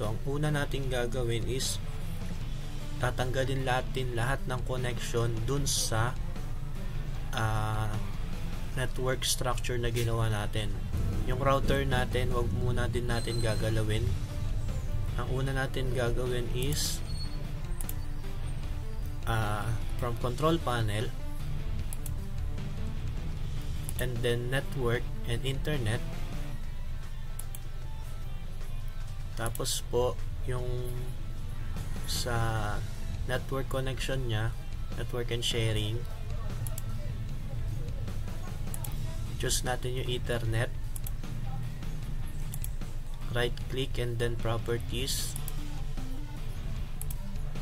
dito, ang una natin gagawin is tatanggalin natin lahat ng connection dun sa network structure na ginawa natin. Yung router natin, wag muna din natin gagalawin. Ang una natin gagawin is from control panel, and then network and internet. Tapos po yung sa network connection nya, network and sharing, choose natin yung Ethernet, right click and then properties.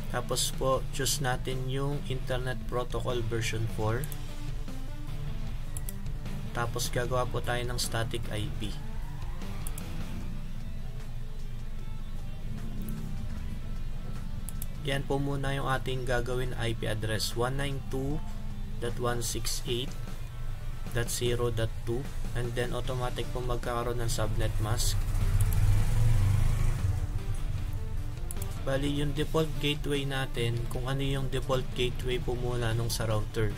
Tapos po choose natin yung Internet Protocol version 4. Tapos gagawa po tayo ng static IP. Yan po muna yung ating gagawin IP address, 192.168.0.2, and then automatic po magkakaroon ng subnet mask. Bali yung default gateway natin, kung ano yung default gateway po muna nung sa router.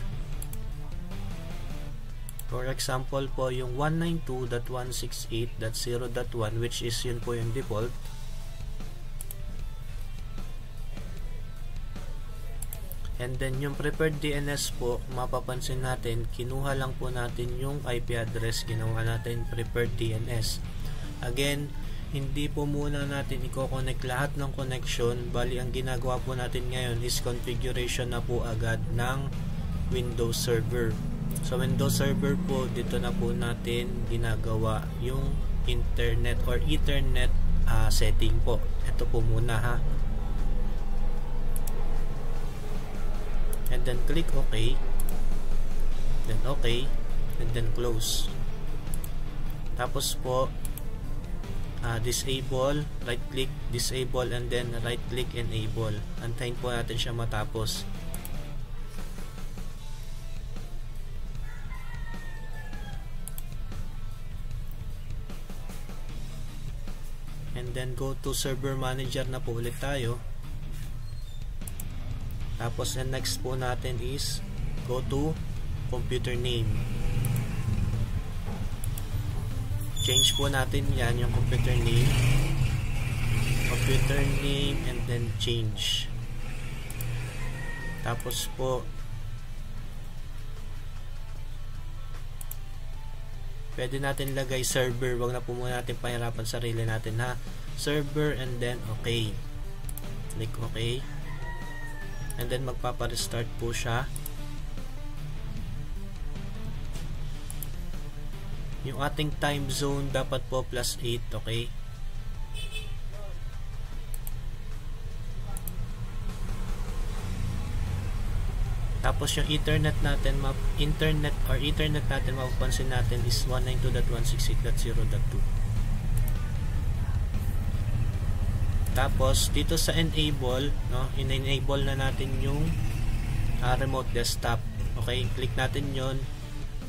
For example po yung 192.168.0.1, which is yun po yung default. And then yung preferred DNS po, mapapansin natin, kinuha lang po natin yung IP address, ginawa natin preferred DNS. Again, hindi po muna natin i-connect lahat ng connection, bali ang ginagawa po natin ngayon is configuration na po agad ng Windows Server. Sa Windows Server po, dito na po natin ginagawa yung internet or Ethernet setting po. Ito po muna ha. And then click OK, then OK, and then close. Tapos po disable, right click, disable, and then right click, enable. Antayin po natin siya matapos. And then go to server manager na po ulit tayo. Tapos and next po natin is go to computer name. Change po natin yan, yung computer name, and then change. Tapos po pwede natin lagay server, wag na po muna natin pahirapan sarili natin ha. Server and then okay, click okay, and then magpapa-restart po siya. Yung ating time zone dapat po +8, okay? Tapos yung Ethernet natin, mapapansin natin is 192.168.0.2. Tapos dito sa enable, no, in-enable na natin yung remote desktop. Okay, click natin yon,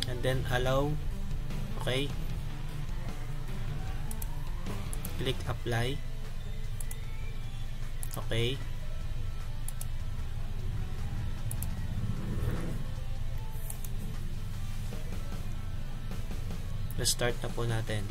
and then allow. Okay, click apply. Okay, restart na po natin.